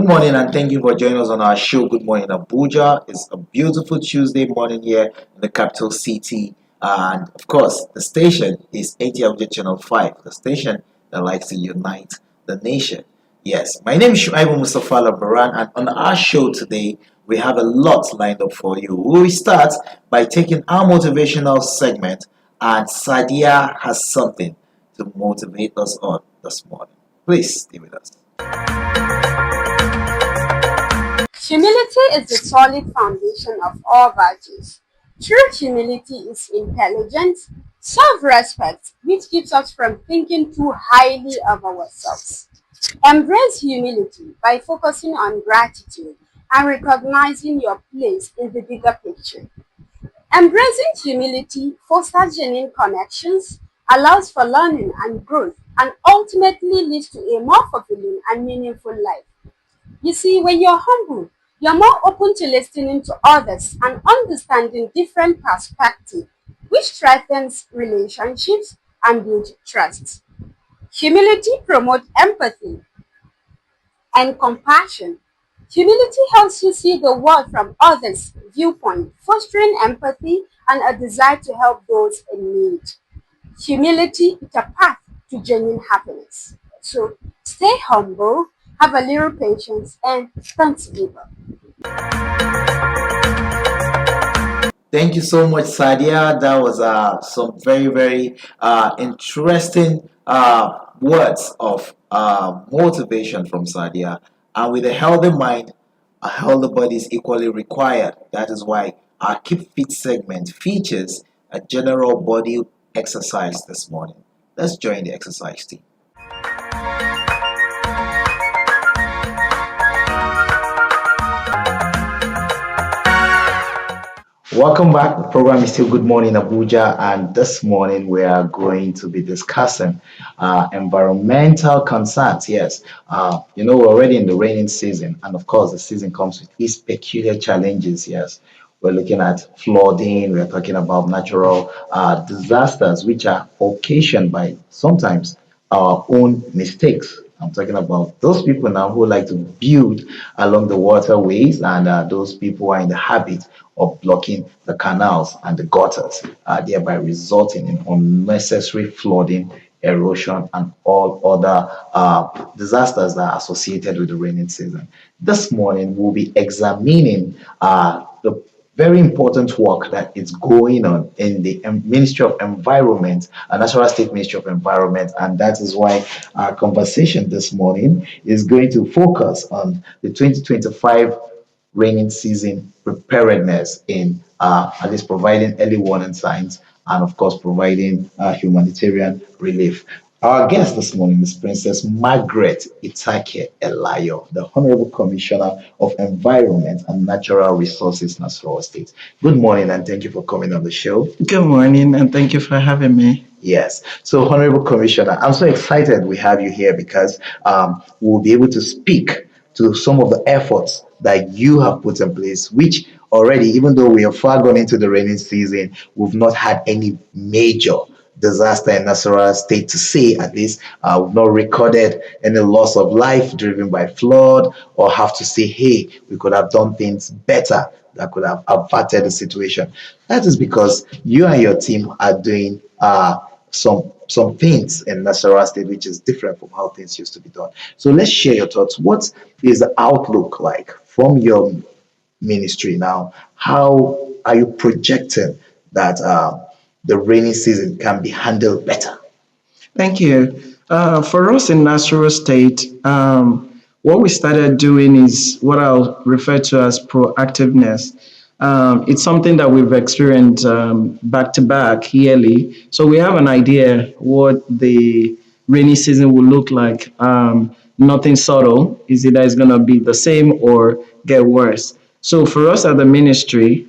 Good morning and thank you for joining us on our show. Good morning, Abuja. It's a beautiful Tuesday morning here in the capital city. And of course, the station is ATLJ Channel 5, the station that likes to unite the nation. Yes, my name is Shuaibu Mustafa Labaran, and on our show today, we have a lot lined up for you. We will start by taking our motivational segment, and Sadia has something to motivate us on this morning. Please stay with us. Humility is the solid foundation of all virtues. True humility is intelligent, self-respect, which keeps us from thinking too highly of ourselves. Embrace humility by focusing on gratitude and recognizing your place in the bigger picture. Embracing humility fosters genuine connections, allows for learning and growth, and ultimately leads to a more fulfilling and meaningful life. You see, when you're humble, you're more open to listening to others and understanding different perspectives, which strengthens relationships and builds trust. Humility promotes empathy and compassion. Humility helps you see the world from others' viewpoint, fostering empathy and a desire to help those in need. Humility is a path to genuine happiness. So stay humble, have a little patience, and don't give up. Thank you so much, Sadia. That was some very interesting words of motivation from Sadia. And with a healthy mind, a healthy body is equally required. That is why our Keep Fit segment features a general body exercise this morning. Let's join the exercise team. Welcome back. The program is still Good Morning Abuja, and this morning we are going to be discussing environmental concerns. Yes, we're already in the raining season, and of course, the season comes with its peculiar challenges. Yes, we're looking at flooding, we're talking about natural disasters, which are occasioned by sometimes our own mistakes. I'm talking about those people now who like to build along the waterways, and those people who are in the habit of blocking the canals and the gutters, thereby resulting in unnecessary flooding, erosion, and all other disasters that are associated with the rainy season. This morning, we'll be examining the very important work that is going on in the Ministry of Environment, National State Ministry of Environment, and that is why our conversation this morning is going to focus on the 2025 raining season preparedness in at least providing early warning signs and of course providing humanitarian relief. Our guest this morning is Princess Margaret Itake Elayo, the Honorable Commissioner of Environment and Natural Resources, Nasarawa State. Good morning and thank you for coming on the show. Good morning, and thank you for having me. Yes. So, Honorable Commissioner, I'm so excited we have you here because we'll be able to speak to some of the efforts that you have put in place, which already, even though we are far gone into the rainy season, we've not had any major disaster in Nasarawa State to say, at least. We've not recorded any loss of life driven by flood or have to say, hey, we could have done things better that could have averted the situation. That is because you and your team are doing some things in Nasarawa State which is different from how things used to be done. So let's share your thoughts. What is the outlook like from your ministry now? How are you projecting that the rainy season can be handled better? Thank you. For us in Nasarawa State, what we started doing is what I'll refer to as proactiveness. It's something that we've experienced back to back yearly. So we have an idea what the rainy season will look like. Nothing subtle. Is it that it's going to be the same or get worse? So for us at the ministry,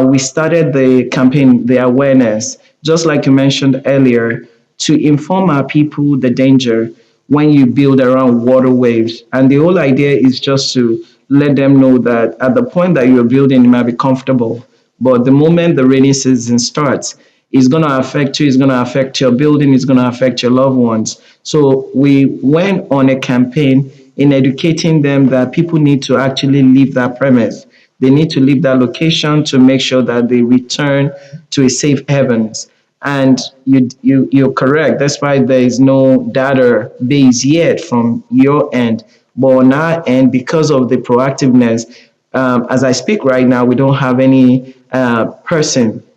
we started the campaign, the awareness, just like you mentioned earlier, to inform our people the danger when you build around waterways. And the whole idea is just to let them know that at the point that you're building, it might be comfortable. But the moment the rainy season starts, it's going to affect you, it's going to affect your building, it's going to affect your loved ones. So we went on a campaign in educating them that people need to actually leave that premise. They need to leave that location to make sure that they return to a safe havens. And you're correct. That's why there is no data base yet from your end. But on our end, because of the proactiveness, as I speak right now, we don't have any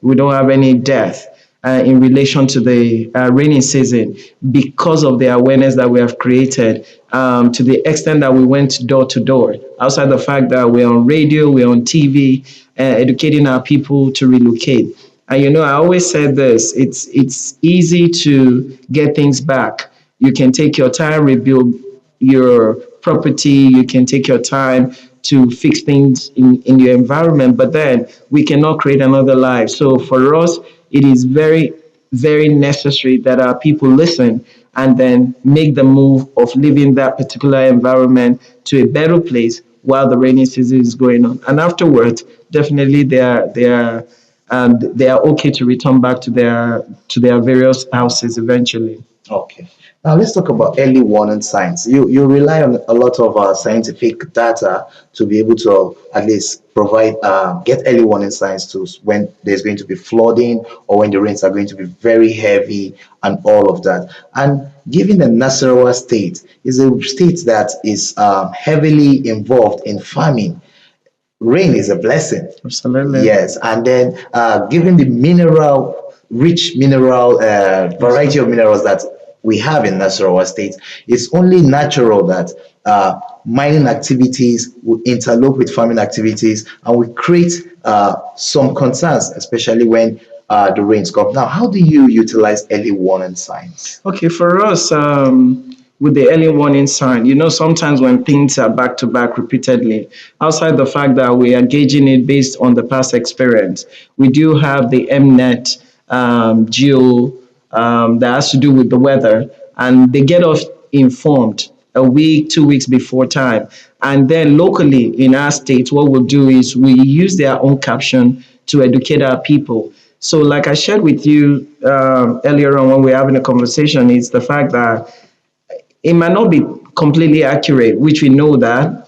we don't have any death in relation to the rainy season because of the awareness that we have created to the extent that we went door to door. Outside the fact that we're on radio, we're on TV, educating our people to relocate. And I always said this: it's easy to get things back. You can take your time, rebuild your property. You can take your time to fix things in your environment, but then we cannot create another life. So for us, it is very, very necessary that our people listen and then make the move of leaving that particular environment to a better place while the rainy season is going on. And afterwards, definitely they are okay to return back to their various houses eventually. Okay. Now let's talk about early warning signs. You rely on a lot of scientific data to be able to at least provide get early warning signs to when there's going to be flooding or when the rains are going to be very heavy and all of that. And given the Nasarawa state is a state that is heavily involved in farming, rain is a blessing. Absolutely. Yes, and then given the rich mineral variety of minerals that we have in Nasarawa State, it's only natural that mining activities will interlope with farming activities and will create some concerns, especially when the rains come. Now, how do you utilize early warning signs? Okay, for us, with the early warning sign, sometimes when things are back to back repeatedly, outside the fact that we are gauging it based on the past experience, we do have the MNET geo that has to do with the weather, and they get us informed a week, 2 weeks before time. And then locally in our state, what we'll do is we use their own caption to educate our people. So, like I shared with you earlier on when we were having a conversation, is the fact that it might not be completely accurate, which we know that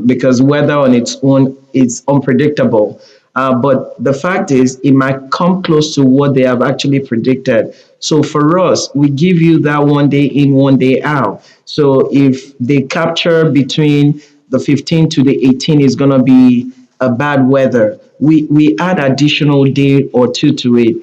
because weather on its own is unpredictable. But the fact is, it might come close to what they have actually predicted. So for us, we give you that 1 day in, 1 day out. So if they capture between the 15 to the 18 is going to be a bad weather, we add additional day or two to it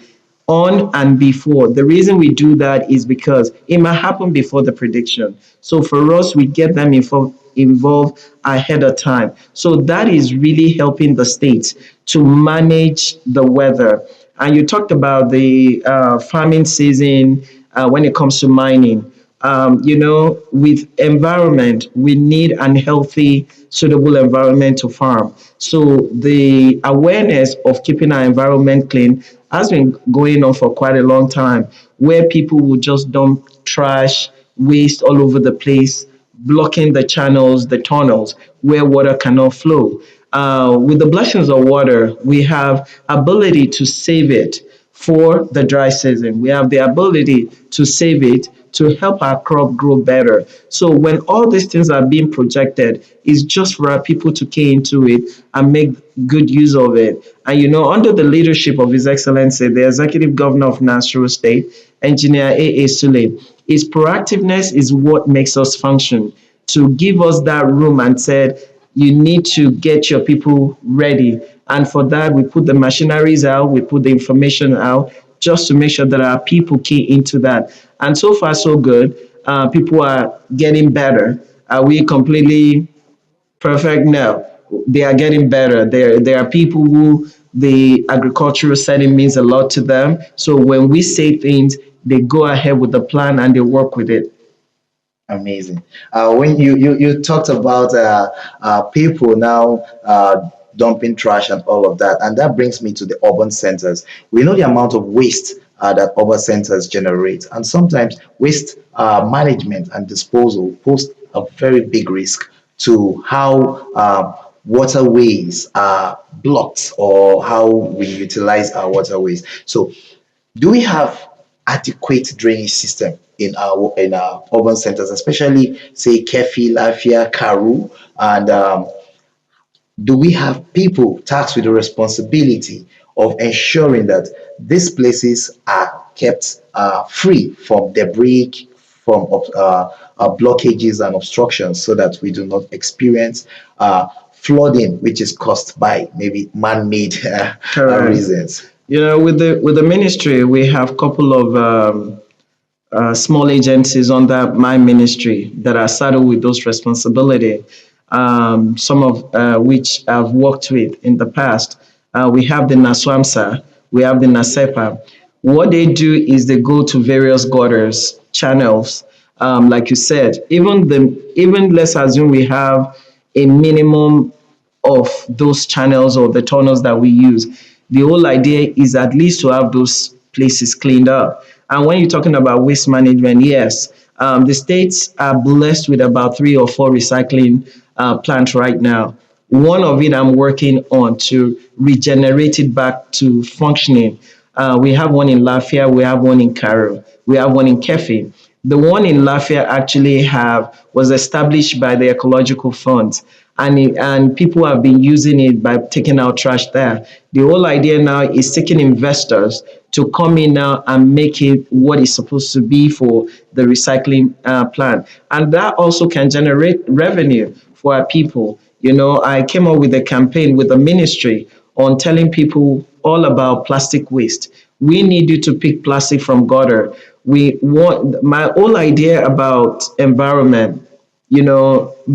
on and before. The reason we do that is because it might happen before the prediction. So for us, we get them involved ahead of time. So that is really helping the states to manage the weather. And you talked about the farming season when it comes to mining. With environment, we need an healthy, suitable environment to farm. So the awareness of keeping our environment clean has been going on for quite a long time, where people will just dump trash, waste all over the place, blocking the channels, the tunnels where water cannot flow. With the blessings of water, we have ability to save it for the dry season. We have the ability to save it to help our crop grow better. So when all these things are being projected, it's just for our people to key into it and make good use of it. And under the leadership of His Excellency, the Executive Governor of Nasarawa State, Engineer A. A. Sule, his proactiveness is what makes us function to give us that room and said, you need to get your people ready. And for that, we put the machineries out, we put the information out just to make sure that our people key into that. And so far, so good. People are getting better. Are we completely perfect? No. They are getting better. There are people who the agricultural setting means a lot to them. So when we say things, they go ahead with the plan and they work with it. Amazing. When you talked about people now dumping trash and all of that, and that brings me to the urban centers. We know the amount of waste that urban centers generate, and sometimes waste management and disposal pose a very big risk to how waterways are blocked or how we utilize our waterways. So, do we have adequate drainage system in our urban centers, especially say Kefi, Lafia, Karu, and do we have people tasked with the responsibility of ensuring that these places are kept free from debris, from blockages and obstructions, so that we do not experience flooding, which is caused by maybe man-made Correct. reasons. With the ministry, we have a couple of small agencies under my ministry that are saddled with those responsibility. Some of which I've worked with in the past. We have the NASWAMSA, we have the NASEPA. What they do is they go to various gutters, channels, like you said. Even let's assume we have a minimum of those channels or the tunnels that we use. The whole idea is at least to have those places cleaned up. And when you're talking about waste management, yes, the states are blessed with about 3 or 4 recycling plants right now. One of it I'm working on to regenerate it back to functioning. We have one in Lafia, we have one in Cairo, we have one in Kefi. The one in Lafia actually have was established by the ecological fund, and people have been using it by taking out trash there. The whole idea now is taking investors to come in now and make it what it's supposed to be for the recycling plant, and that also can generate revenue for our people. I came up with a campaign with the ministry on telling people all about plastic waste. We need you to pick plastic from gutter. We want my whole idea about environment,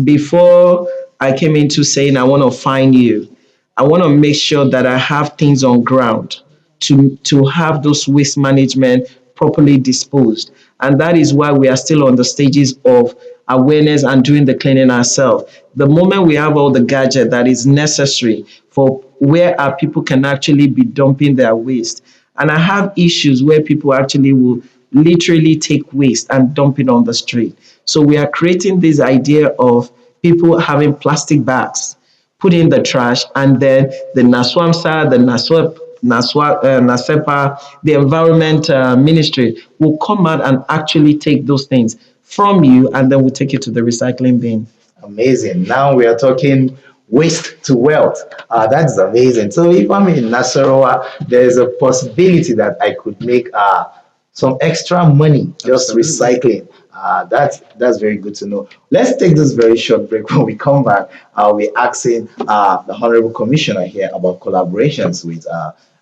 before I came into saying I want to find you, I want to make sure that I have things on ground to have those waste management properly disposed. And that is why we are still on the stages of awareness and doing the cleaning ourselves. The moment we have all the gadget that is necessary for where our people can actually be dumping their waste. And I have issues where people actually will literally take waste and dump it on the street. So we are creating this idea of people having plastic bags, put in the trash, and then the NASWAMSA, the NASEPA, the Environment Ministry will come out and actually take those things from you, and then we'll take it to the recycling bin. Amazing. Now we are talking waste to wealth. That's amazing. So if I'm in Nasarawa, there's a possibility that I could make some extra money just recycling. That's very good to know. Let's take this very short break. When we come back, I'll be asking the Honorable Commissioner here about collaborations with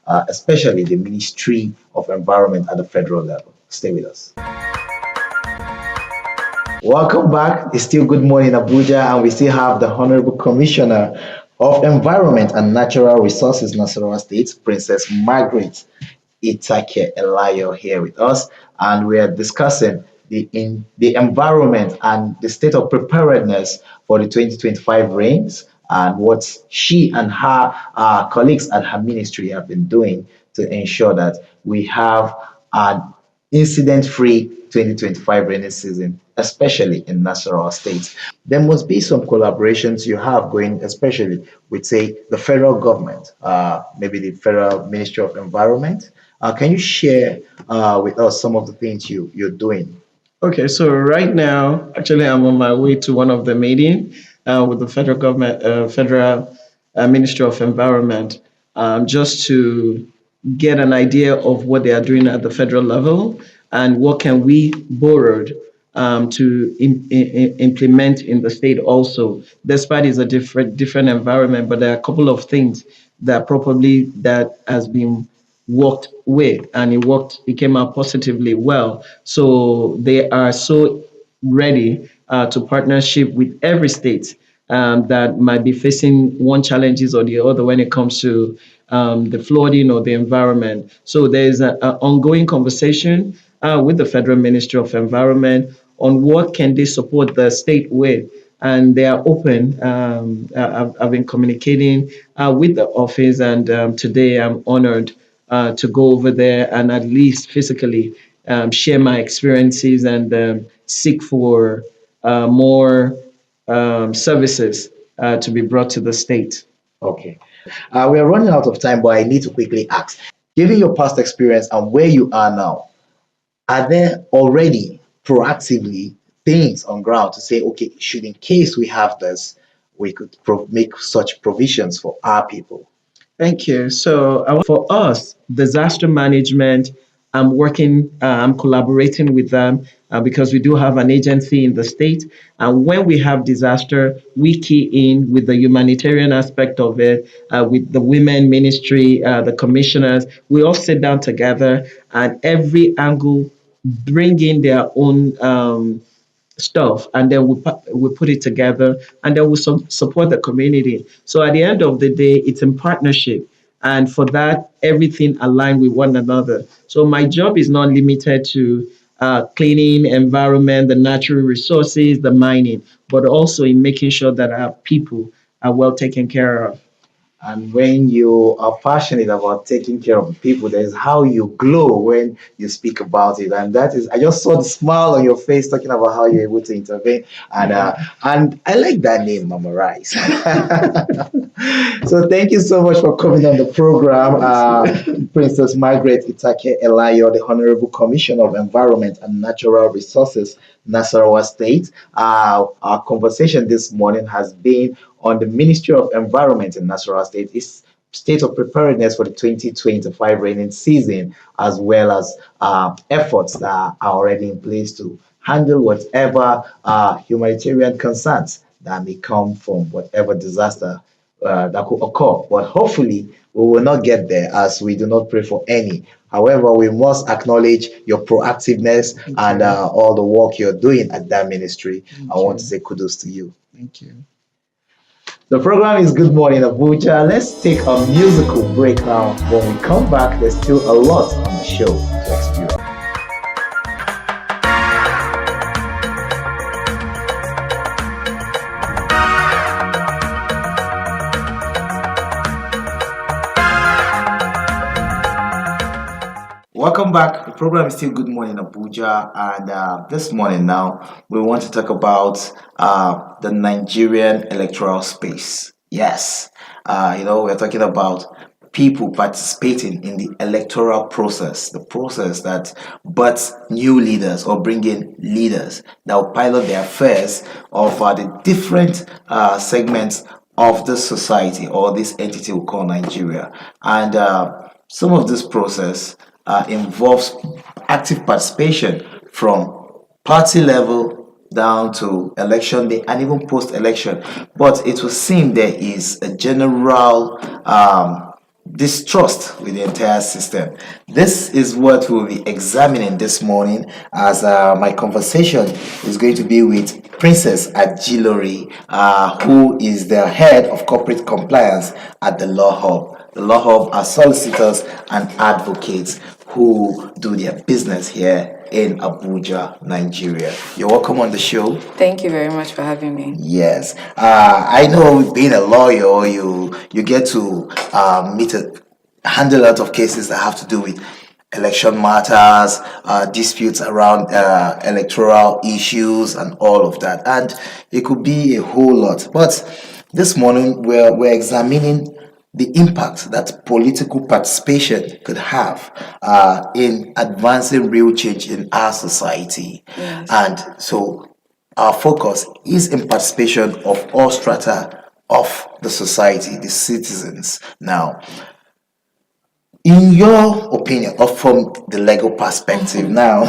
especially the Ministry of Environment at the federal level. Stay with us. Welcome back. It's still Good Morning Abuja, and we still have the Honorable Commissioner of Environment and Natural Resources, Nasarawa State, Princess Margaret Itake Elayo, here with us, and we are discussing the environment and the state of preparedness for the 2025 rains and what she and her colleagues at her ministry have been doing to ensure that we have an incident-free 2025 rainy season, especially in Nasarawa State. There must be some collaborations you have going, especially with, say, the federal government, maybe the Federal Ministry of Environment. Can you share with us some of the things you're doing? Okay, so right now, actually, I'm on my way to one of the meeting with the federal government, federal Ministry of Environment, just to get an idea of what they are doing at the federal level and what can we borrow to implement in the state also. Despite it's a different environment, but there are a couple of things that probably that has been worked with and it came out positively well. So they are so ready to partnership with every state that might be facing one challenges or the other when it comes to the flooding or the environment. So there's an ongoing conversation with the Federal Ministry of Environment on what can they support the state with, and they are open. I've been communicating with the office, and today I'm honored to go over there and at least physically share my experiences and seek for more services to be brought to the state. Okay. We are running out of time, but I need to quickly ask, given your past experience and where you are now, are there already proactively things on ground to say, okay, should in case we have this, we could make such provisions for our people? Thank you. So, for us, disaster management, I'm collaborating with them because we do have an agency in the state. And when we have disaster, we key in with the humanitarian aspect of it, with the women ministry, the commissioners. We all sit down together and every angle bring in their own stuff, and then we put it together, and then we support the community. So at the end of the day, it's in partnership, and for that, everything aligned with one another. So my job is not limited to cleaning environment, the natural resources, the mining, but also in making sure that our people are well taken care of. And when you are passionate about taking care of people, there's how you glow when you speak about it. And that is, I just saw the smile on your face talking about how you're able to intervene. And I like that name, Mama Rice. So thank you so much for coming on the program, Princess Margaret Itake Elayo, the Honorable Commissioner of Environment and Natural Resources, Nasarawa State. Our conversation this morning has been on the Ministry of Environment in Nasarawa State, its state of preparedness for the 2025 raining season, as well as efforts that are already in place to handle whatever humanitarian concerns that may come from whatever disaster that could occur. But hopefully, we will not get there as we do not pray for any. However, we must acknowledge your proactiveness and all the work you're doing at that ministry. I want to say kudos to you. Thank you. The program is Good Morning Abuja. Let's take a musical break now. When we come back, there's still a lot on the show to experience. Welcome back. The program is still Good Morning Abuja, and this morning now we want to talk about the Nigerian electoral space. Yes, we're talking about people participating in the electoral process, the process that buts new leaders or bring in leaders that will pilot the affairs of the different segments of this society or this entity we call Nigeria. And some of this process involves active participation from party level down to election day and even post election. But it will seem there is a general distrust with the entire system. This is what we'll be examining this morning as my conversation is going to be with Princess Ajilori, who is the head of corporate compliance at the Law Hub. The Law Hub are solicitors and advocates who do their business here in Abuja, Nigeria. You're welcome on the show. Thank you very much for having me. Yes, I know being a lawyer, you get to handle a lot of cases that have to do with election matters, disputes around electoral issues, and all of that. And it could be a whole lot. But this morning we're examining the impact that political participation could have in advancing real change in our society. Yes. And so our focus is in participation of all strata of the society, the citizens. Now, in your opinion, or from the legal perspective, now,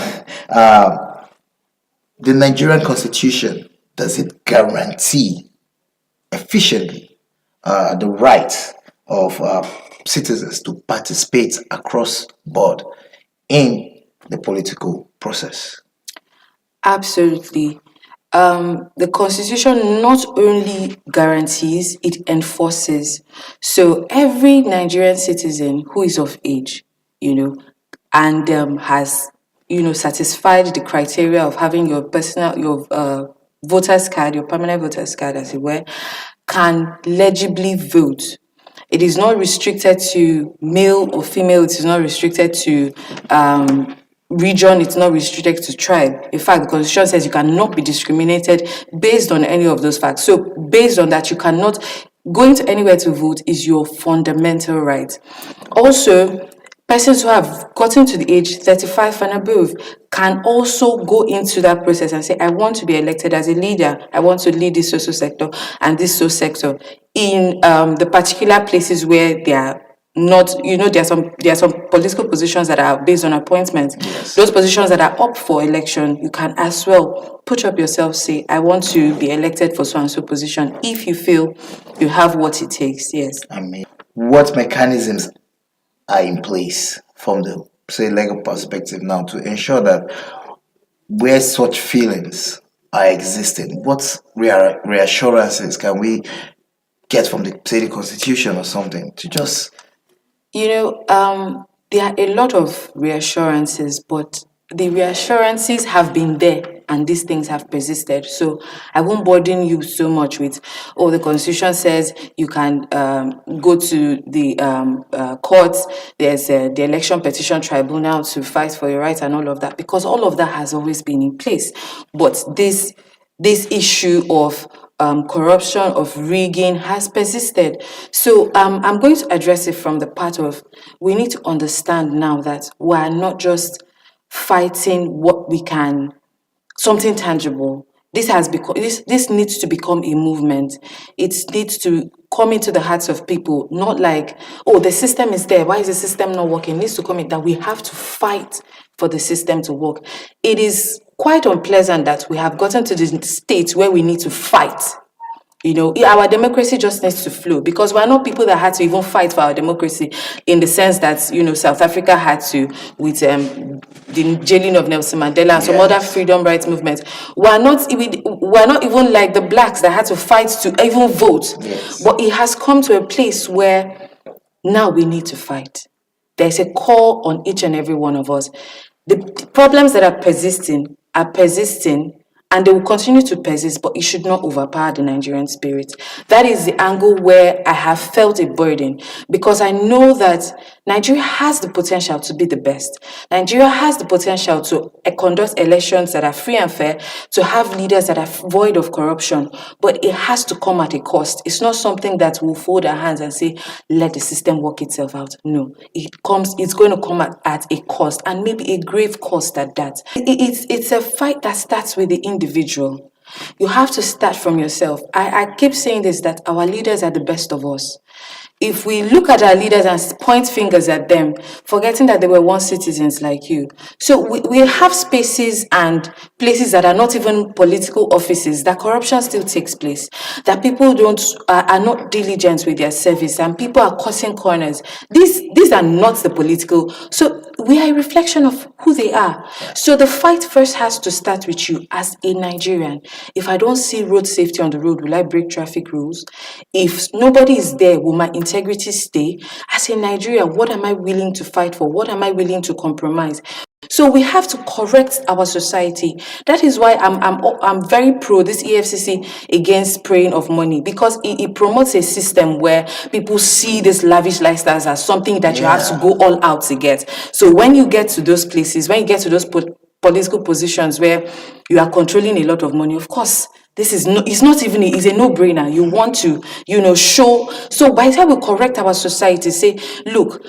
the Nigerian Constitution, does it guarantee efficiently the right of citizens to participate across board in the political process? Absolutely. The Constitution not only guarantees, it enforces. So every Nigerian citizen who is of age, and has, satisfied the criteria of having your voter's card, your permanent voter's card, as it were, can legibly vote. It is not restricted to male or female. It is not restricted to region. It's not restricted to tribe. In fact, the Constitution says you cannot be discriminated based on any of those facts. So based on that, you cannot, going to anywhere to vote is your fundamental right. Also, persons who have gotten to the age 35 and above can also go into that process and say, I want to be elected as a leader. I want to lead this social sector and this social sector in the particular places where they are not, there are some political positions that are based on appointments. Yes. Those positions that are up for election, you can as well put up yourself, say, I want to be elected for so and so position if you feel you have what it takes. Yes. I mean, what mechanisms are in place from the say legal perspective now to ensure that where such feelings are existing, what reassurances can we get from the say the constitution or something to just There are a lot of reassurances, but the reassurances have been there and these things have persisted. So I won't burden you so much with, oh, the constitution says you can go to the courts, there's the election petition tribunal to fight for your rights and all of that, because all of that has always been in place. But this issue of corruption, of rigging has persisted. So I'm going to address it from the part of we need to understand now that we are not just fighting what we can, something tangible. This has become this needs to become a movement. It needs to come into the hearts of people, not like, oh, the system is there. Why is the system not working? It needs to come in that we have to fight for the system to work. It is quite unpleasant that we have gotten to the state where we need to fight. Our democracy just needs to flow because we're not people that had to even fight for our democracy in the sense that, South Africa had to with the jailing of Nelson Mandela and some other yes, freedom rights movements. We're not even like the blacks that had to fight to even vote. yes, But it has come to a place where now we need to fight. There's a call on each and every one of us. The problems that are persisting, and they will continue to persist, but it should not overpower the Nigerian spirit. That is the angle where I have felt a burden because I know that Nigeria has the potential to be the best. Nigeria has the potential to conduct elections that are free and fair, to have leaders that are void of corruption, but it has to come at a cost. It's not something that we'll fold our hands and say, let the system work itself out. No, it's going to come at a cost, and maybe a grave cost at that. It's a fight that starts with the individual. You have to start from yourself. I keep saying this, that our leaders are the best of us. If we look at our leaders and point fingers at them, forgetting that they were once citizens like you. So we have spaces and places that are not even political offices, that corruption still takes place, that people are not diligent with their service, and people are cutting corners. These are not the political. So we are a reflection of who they are. So the fight first has to start with you as a Nigerian. If I don't see road safety on the road, will I break traffic rules? If nobody is there, will my integrity stay? As a Nigerian, what am I willing to fight for? What am I willing to compromise? So we have to correct our society. That is why I'm very pro this EFCC against spraying of money, because it promotes a system where people see this lavish lifestyles as something that you have to yeah, go all out to get. So when you get to those places, when you get to those political positions where you are controlling a lot of money, of course, it's a no-brainer. You want to, show. So by the time we correct our society, say, look,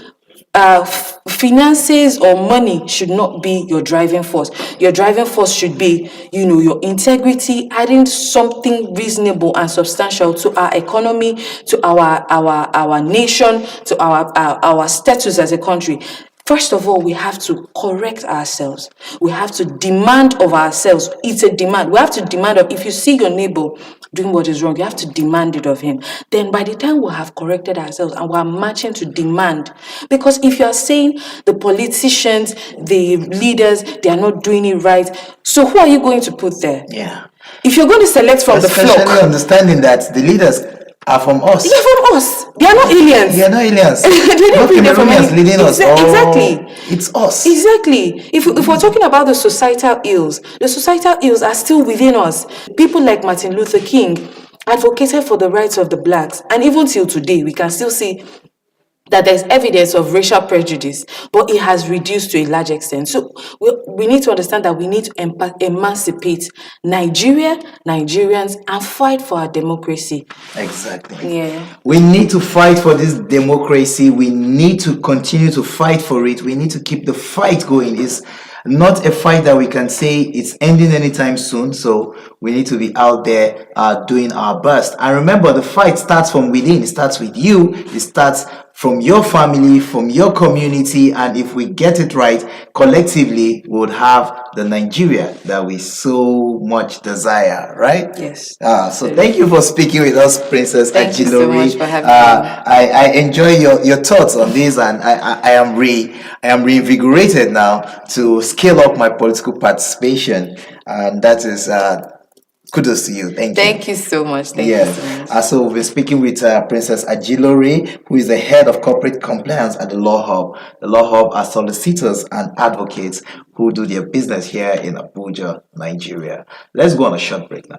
finances or money should not be your driving force. Your driving force should be, your integrity, adding something reasonable and substantial to our economy, to our nation, to our status as a country. First of all, we have to correct ourselves. We have to demand of ourselves. It's a demand. We have to demand of, if you see your neighbor doing what is wrong, you have to demand it of him. Then by the time we have corrected ourselves and we're marching to demand, because if you are saying the politicians, the leaders, they are not doing it right, so who are you going to put there? yeah. If you're going to select from the Especially flock, understanding that the leaders are from us. they're from us. They are not aliens. They are not aliens. They didn't Not bring them from Cameroonians leading us. Exactly. It's us. Exactly. If we're talking about the societal ills are still within us. People like Martin Luther King advocated for the rights of the blacks, and even till today, we can still see that there's evidence of racial prejudice, but it has reduced to a large extent. So we need to understand that we need to emancipate Nigeria, Nigerians, and fight for our democracy. Exactly. Yeah. We need to fight for this democracy. We need to continue to fight for it. We need to keep the fight going. It's not a fight that we can say it's ending anytime soon. So we need to be out there doing our best. And remember, the fight starts from within. It starts with you. It starts from your family, from your community. And if we get it right, collectively, we would have the Nigeria that we so much desire, right? Yes. So thank you for speaking with us, Princess Thank you so much Ajilori. for having me. I enjoy your thoughts on this, and I am reinvigorated now to scale up my political participation, and that is kudos to you. Thank you. Thank you so much. Thank you Yes. so much. So we've been speaking with Princess Ajilore, who is the head of corporate compliance at the Law Hub. The Law Hub are solicitors and advocates who do their business here in Abuja, Nigeria. Let's go on a short break now.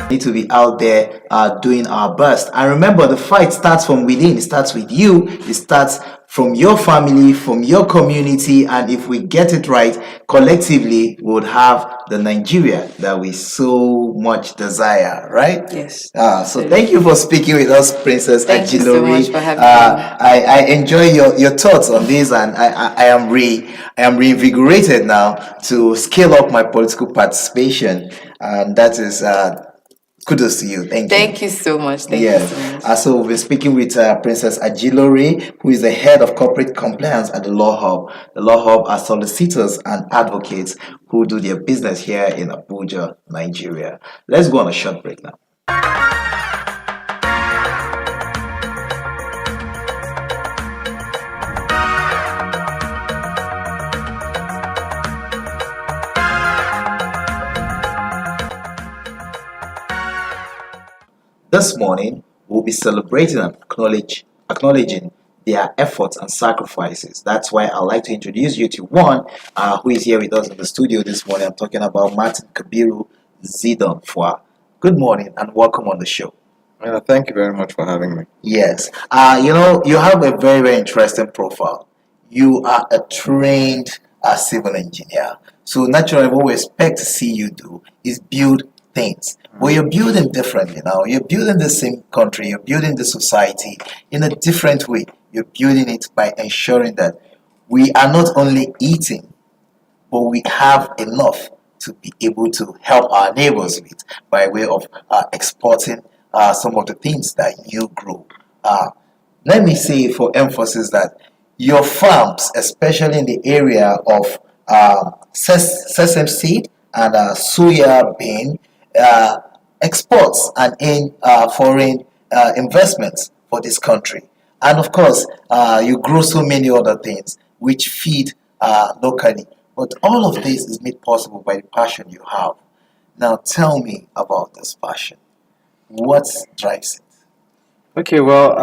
Need to be out there doing our best. And remember, the fight starts from within. It starts with you. It starts from your family, from your community. And if we get it right, collectively, we would have the Nigeria that we so much desire, right? Yes. So thank you for speaking with us, Princess Thank you so Ajilori. much for having me. I enjoy your thoughts on this, and I am reinvigorated now to scale up my political participation, and that is kudos to you. Thank you. Thank you so much. Thank you Yes. so much. So we're speaking with Princess Ajilore, who is the head of corporate compliance at the Law Hub. The Law Hub are solicitors and advocates who do their business here in Abuja, Nigeria. Let's go on a short break now. This morning, we'll be celebrating and acknowledging their efforts and sacrifices. That's why I'd like to introduce you to one who is here with us in the studio this morning. I'm talking about Martin Kabiru Zidon Fwa. Good morning and welcome on the show. Thank you very much for having me. Yes, you have a very, very interesting profile. You are a trained civil engineer. So naturally, what we expect to see you do is build things. But you're building differently now. You're building the same country. You're building the society in a different way. You're building it by ensuring that we are not only eating, but we have enough to be able to help our neighbors with by way of exporting some of the things that you grow. Uh, Let me say for emphasis that your farms, especially in the area of sesame seed and soya bean, uh, exports and in foreign investments for this country. And of course, you grow so many other things which feed locally. But all of this is made possible by the passion you have. Now, tell me about this passion. What drives it? Okay, well,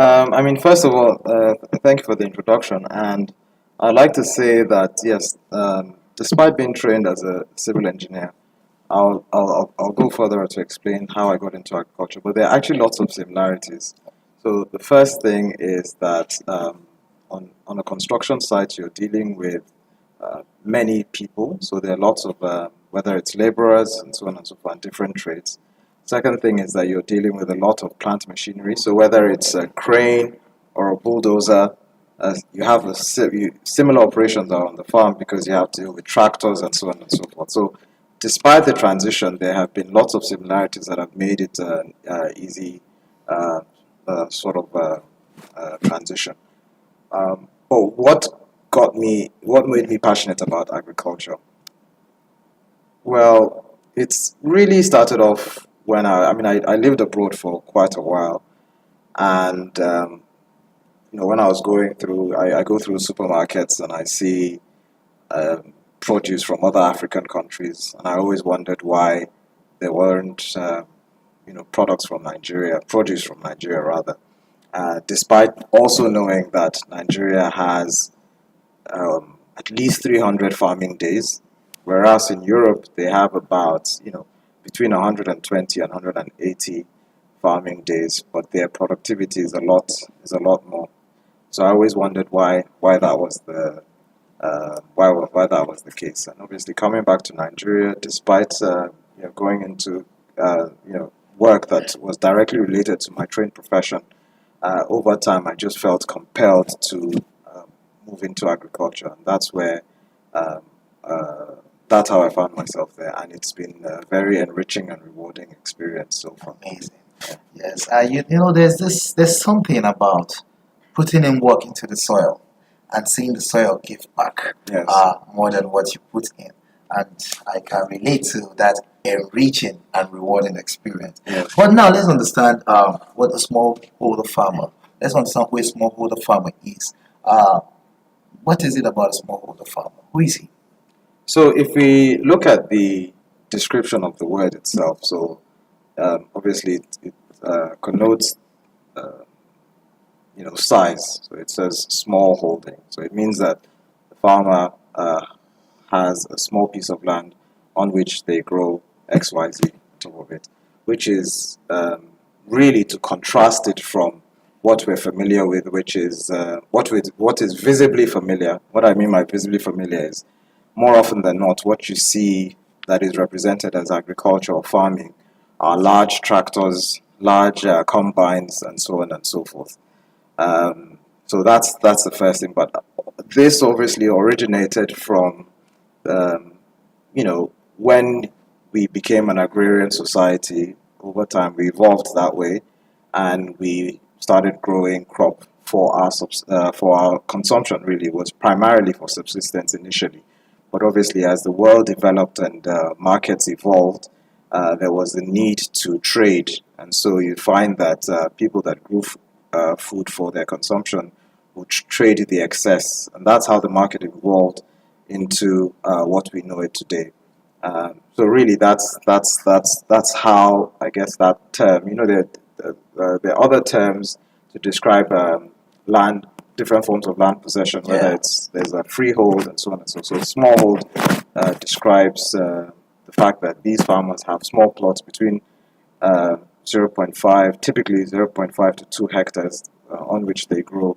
first of all, thank you for the introduction. And I'd like to say that, yes, despite being trained as a civil engineer, I'll go further to explain how I got into agriculture. But there are actually lots of similarities. So the first thing is that on a construction site, you're dealing with many people. So there are lots of, whether it's laborers and so on and so forth, and different trades. Second thing is that you're dealing with a lot of plant machinery. So whether it's a crane or a bulldozer, you have similar operations are on the farm because you have to deal with tractors and so on and so forth. So despite the transition, there have been lots of similarities that have made it easy sort of transition. But what made me passionate about agriculture? Well, it's really started off when I lived abroad for quite a while, and when I was going through, I go through supermarkets and I see produce from other African countries, and I always wondered why there weren't products from Nigeria, produce from Nigeria rather, despite also knowing that Nigeria has at least 300 farming days, whereas in Europe they have about, between 120 and 180 farming days, but their productivity is a lot more. So I always wondered why that was the why that was the case. And obviously, coming back to Nigeria, despite going into work that was directly related to my trained profession, over time I just felt compelled to um, move into agriculture, and um, uh, that's how I found myself there, and it's been a very enriching and rewarding experience so far. Amazing. Yes. There's something about putting in work into the soil and seeing the soil give back Yes. more than what you put in. And I can relate to that enriching and rewarding experience. Yes. But now let's understand what a smallholder farmer. Let's understand who a smallholder farmer is. Uh, what is it about a smallholder farmer? Who is he? So if we look at the description of the word itself, so obviously it connotes uh, size. So it says small holding. So it means that the farmer has a small piece of land on which they grow XYZ on top of it, which is really to contrast it from what we're familiar with, which is what is visibly familiar. What I mean by visibly familiar is more often than not what you see that is represented as agriculture or farming are large tractors, large combines, and so on and so forth. So that's the first thing. But this obviously originated from when we became an agrarian society. Over time we evolved that way, and we started growing crop for our consumption. Really, it was primarily for subsistence initially, but obviously as the world developed and markets evolved, there was a need to trade, and so you find that people that grew food for their consumption would trade the excess, and that's how the market evolved into what we know it today. So really, that's how I guess that term. There are other terms to describe land, different forms of land possession. Whether Yeah. there's a freehold and so on and so. So smallhold describes the fact that these farmers have small plots between uh, zero point 0.5, typically 0.5 to 2 hectares, on which they grow.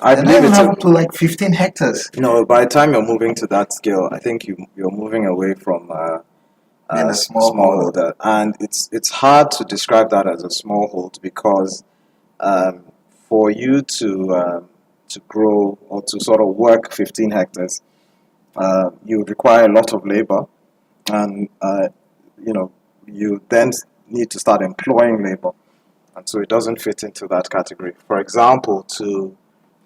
I And believe even it's a up to like 15 hectares by the time you're moving to that scale, I think you're moving away from being a smallholder. smallholder, and it's hard to describe that as a smallhold because um, for you to grow or to sort of work 15 hectares, you would require a lot of labor, and you know you then need to start employing labor, and so it doesn't fit into that category. For example, to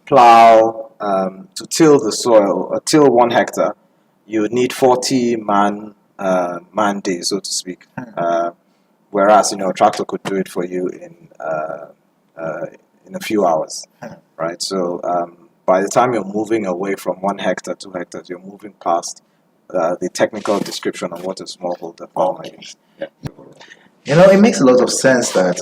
plow, to till the soil, or till 1 hectare, you would need 40 man days, so to speak. Whereas a tractor could do it for you uh, in a few hours, right? So by the time you're moving away from 1 hectare, 2 hectares, you're moving past the technical description of what a smallholder farmer Okay. is. It makes a lot of sense that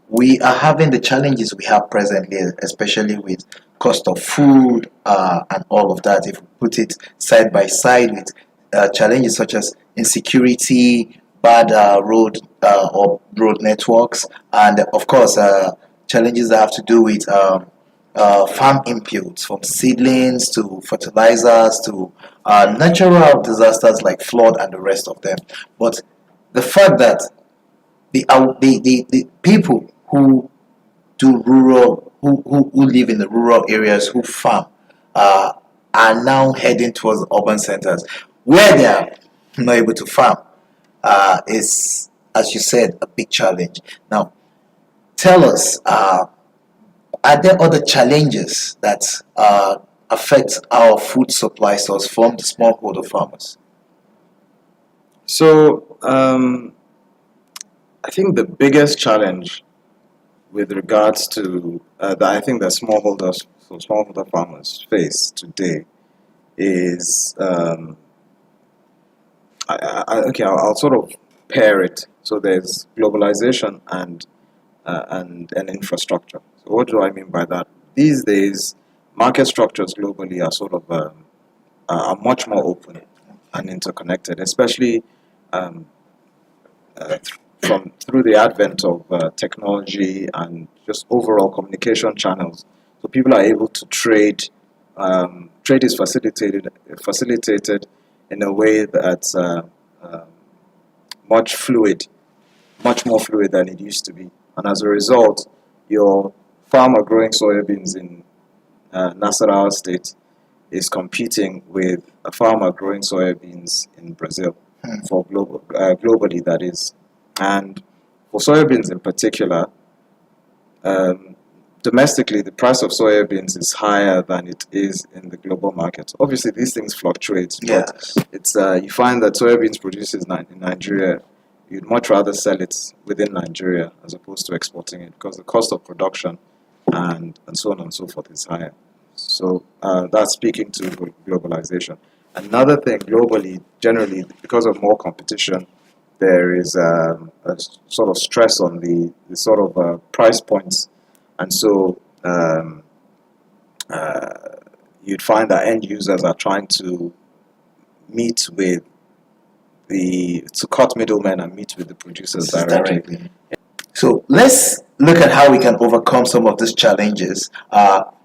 we are having the challenges we have presently, especially with cost of food and all of that. If we put it side by side with challenges such as insecurity, bad road networks, and of course challenges that have to do with farm inputs, from seedlings to fertilizers to natural disasters like flood and the rest of them. But the fact that the people who do rural who live in the rural areas who farm uh, are now heading towards urban centers where they are not able to farm is, as you said, a big challenge. Now tell us, are there other challenges that affect our food supply source from the smallholder farmers? So I think the biggest challenge with regards to that I think that smallholder farmers face today is okay. I'll sort of pair it. So there's globalization and infrastructure. So what do I mean by that? These days, market structures globally are sort of are much more open and interconnected, especially um, from through the advent of technology and just overall communication channels. So people are able to trade. Trade is facilitated in a way that's much fluid, much more fluid than it used to be. And as a result, your farmer growing soybeans in Nasarawa State is competing with a farmer growing soybeans in Brazil for globally, that is. And for soybeans in particular, um, domestically, the price of soybeans is higher than it is in the global market. Obviously, these things fluctuate, but it's you find that soybeans produced in Nigeria, you'd much rather sell it within Nigeria as opposed to exporting it because the cost of production and so on and so forth is higher. So that's speaking to globalization. Another thing globally, generally, because of more competition, there is sort of stress on the sort of price points, and so you'd find that end users are trying to meet with to cut middlemen and meet with the producers directly. So let's look at how we can overcome some of these challenges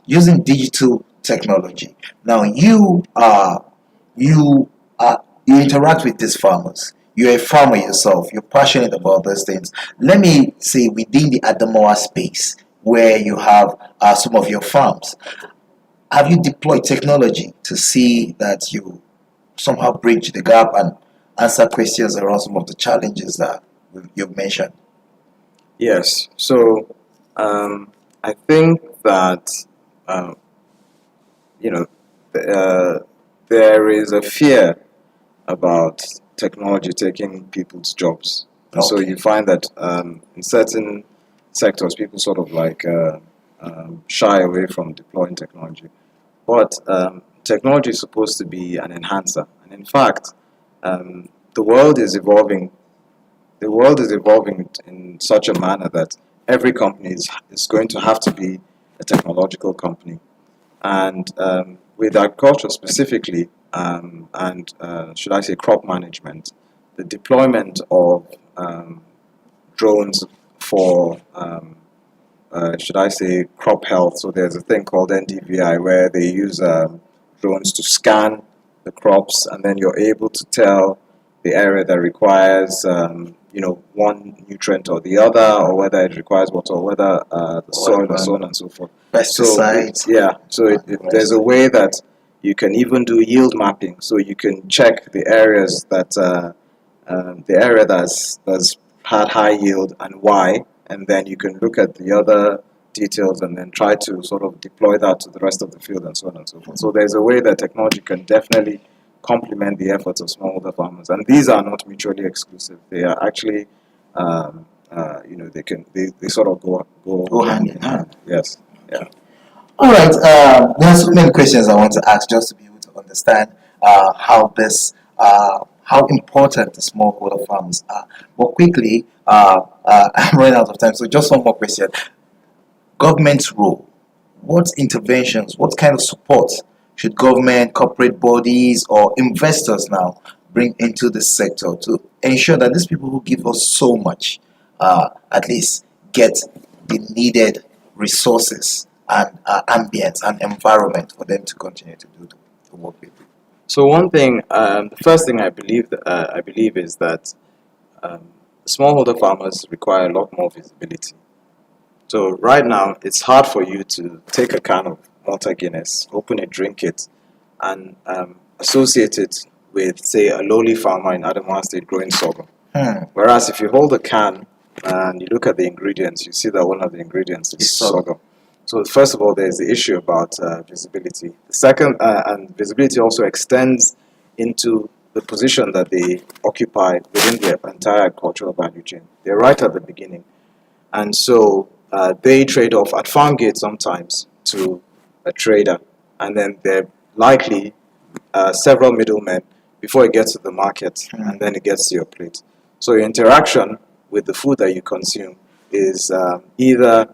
using digital technology. Now, you you interact with these farmers. You're a farmer yourself. You're passionate about these things. Let me say within the Adamawa space where you have some of your farms, have you deployed technology to see that you somehow bridge the gap and answer questions around some of the challenges that you've mentioned? Yes. So I think that um, you know uh, there is a fear about technology taking people's jobs. And so you find that in certain sectors, people sort of like shy away from deploying technology. But technology is supposed to be an enhancer. And in fact, um, the world is evolving. The world is evolving in such a manner that every company is going to have to be a technological company. And with agriculture specifically, and should I say crop management, the deployment of drones for should I say crop health. So there's a thing called NDVI where they use drones to scan the crops, and then you're able to tell the area that requires one nutrient or the other, or whether it requires water, or whether the soil, and so on and so forth. Pesticides. There's a way that you can even do yield mapping, so you can check the areas that the area that's had high yield and why, and then you can look at the other details and then try to sort of deploy that to the rest of the field and so on and so forth. So there's a way that technology can definitely complement the efforts of smallholder farmers, and these are not mutually exclusive. They are actually, they sort of go Hand in hand. Yes, yeah. All right. There are so many questions I want to ask just to be able to understand how important the smallholder farmers are. But quickly, I'm running out of time, so just one more question. Government's role. What interventions, what kind of support should government, corporate bodies, or investors now bring into the sector to ensure that these people who give us so much at least get the needed resources and ambience and environment for them to continue to do the work they do? So one thing, the first thing I believe is that um, smallholder farmers require a lot more visibility. So right now, it's hard for you to take a can of Malta Guinness, open it, drink it, and associate it with, say, a lowly farmer in Adamawa State growing sorghum. Whereas if you hold a can and you look at the ingredients, you see that one of the ingredients is sorghum. So first of all, there's the issue about visibility. The second, and visibility also extends into the position that they occupy within the entire agricultural value chain. They're right at the beginning. And so they trade off at farm gate sometimes to a trader, and then they're likely several middlemen before it gets to the market, and then it gets to your plate. So your interaction with the food that you consume is either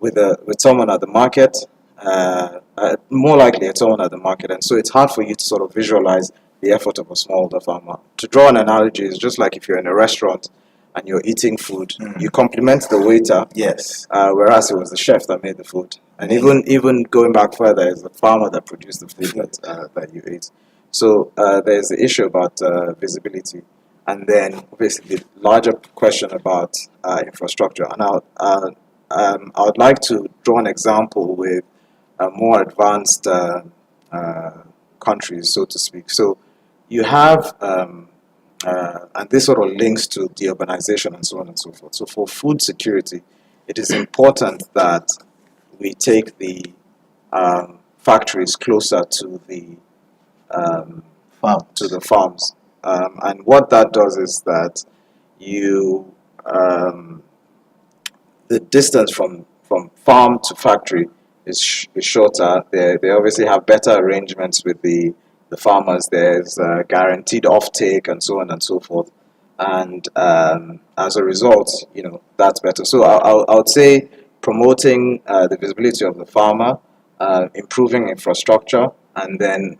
with someone at the market, more likely it's someone at the market, and so it's hard for you to sort of visualize the effort of a smallholder farmer. To draw an analogy, it's just like if you're in a restaurant and you're eating food, you compliment the waiter, Yes. whereas it was the chef that made the food. And even going back further, it's the farmer that produced the food that you ate. So there's the issue about visibility, and then obviously the larger question about infrastructure. And I would like to draw an example with more advanced countries, so to speak. So you have, and this sort of links to deurbanization and so on and so forth. So for food security, it is important that we take the factories closer to the farms. And what that does is that you the distance from farm to factory is shorter. They obviously have better arrangements with the farmers. There's guaranteed offtake and so on and so forth. And as a result, that's better. So I would say promoting the visibility of the farmer, improving infrastructure, and then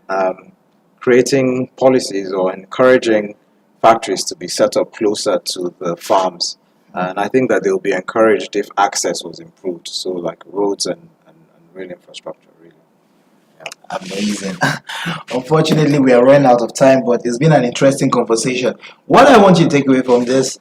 creating policies or encouraging factories to be set up closer to the farms. And I think that they'll be encouraged if access was improved. So like roads and rail infrastructure, really. Amazing. Unfortunately, we are running out of time, but it's been an interesting conversation. What I want you to take away from this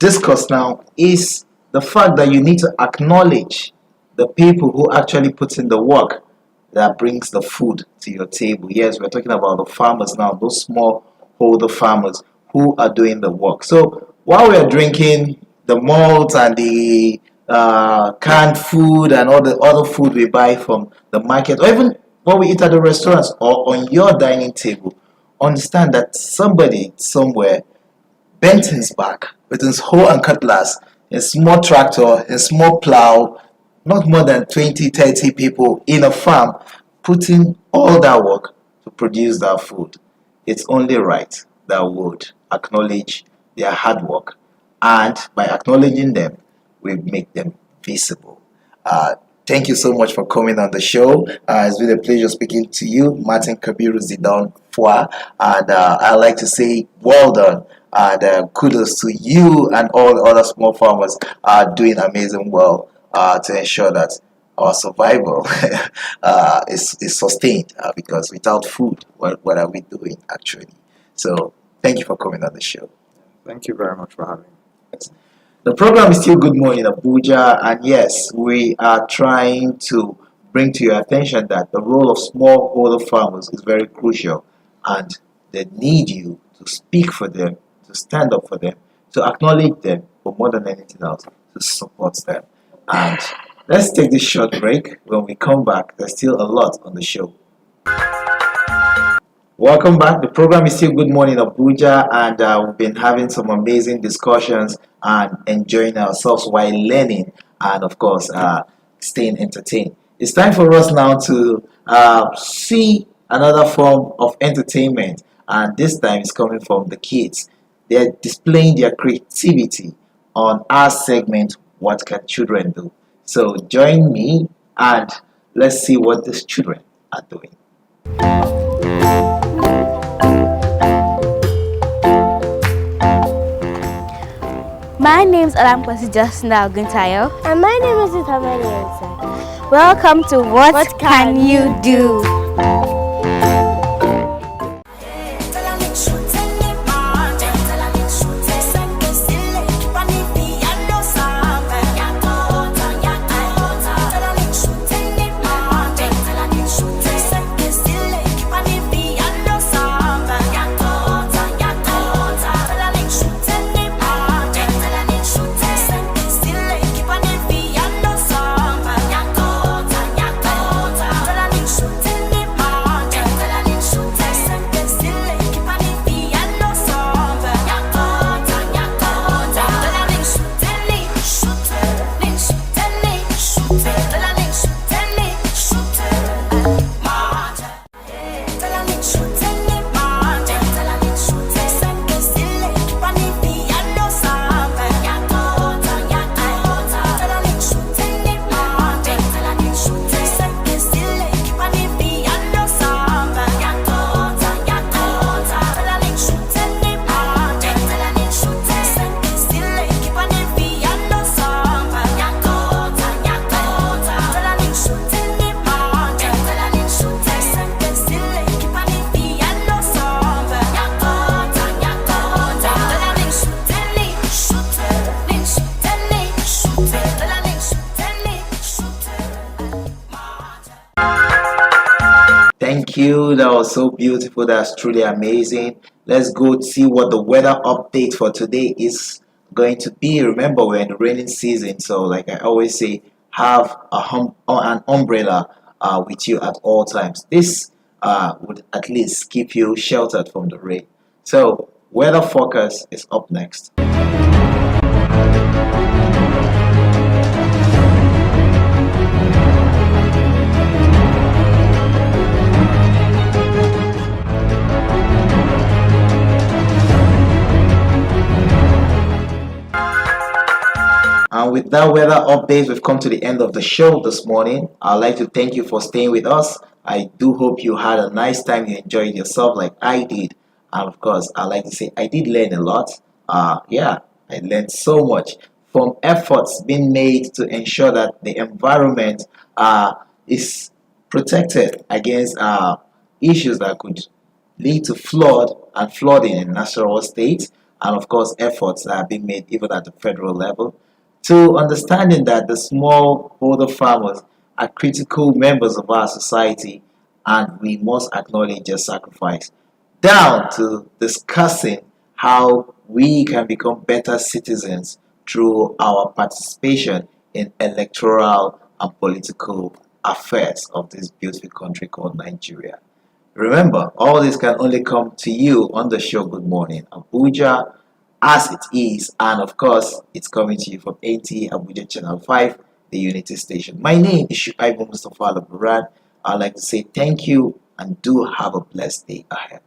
discourse now is the fact that you need to acknowledge the people who actually put in the work that brings the food to your table. Yes, we're talking about the farmers now, those small holder farmers who are doing the work. So while we are drinking the malt and the canned food and all the other food we buy from the market, or even what we eat at the restaurants or on your dining table, understand that somebody somewhere bent his back with his hoe and cutlass, a small tractor, a small plow, not more than 20, 30 people in a farm putting all that work to produce that food. It's only right that we would acknowledge their hard work, and by acknowledging them, we make them visible. Thank you so much for coming on the show. It's been a pleasure speaking to you, Martin Kabiru Zidane Foa, and I'd like to say well done. And kudos to you and all the other small farmers are doing amazing well to ensure that our survival is sustained, because without food, what are we doing actually? So thank you for coming on the show. Thank you very much for having me. The program is still Good Morning Abuja, and yes, we are trying to bring to your attention that the role of smallholder farmers is very crucial, and they need you to speak for them, to stand up for them, to acknowledge them, but more than anything else, to support them. And let's take this short break. When we come back, there's still a lot on the show. Welcome back. The program is still Good Morning Abuja, and we've been having some amazing discussions and enjoying ourselves while learning, and of course, staying entertained. It's time for us now to see another form of entertainment, and this time it's coming from the kids. They're displaying their creativity on our segment, What Can Children Do? So join me and let's see what these children are doing. My name is Alamkwasi Justina Oguntayo. And my name is Itamani Ensa. Welcome to What Can You Do? you. That was so beautiful. That's truly amazing. Let's go see what the weather update for today is going to be. Remember, we're in the raining season, so like I always say, have an umbrella with you at all times. This would at least keep you sheltered from the rain. So, weather forecast is up next. And with that weather update, we've come to the end of the show this morning. I'd like to thank you for staying with us. I do hope you had a nice time, you enjoyed yourself like I did. And of course, I'd like to say I did learn a lot. Yeah, I learned so much from efforts being made to ensure that the environment is protected against issues that could lead to flood and flooding in natural states, and of course efforts that are being made even at the federal level, to understanding that the smallholder farmers are critical members of our society and we must acknowledge their sacrifice, down to discussing how we can become better citizens through our participation in electoral and political affairs of this beautiful country called Nigeria. Remember, all this can only come to you on the show Good Morning Abuja, as it is, and of course, it's coming to you from AT Abuja Channel 5, the Unity Station. My name is Shuaibu Mustafa Laburan. I'd like to say thank you and do have a blessed day ahead.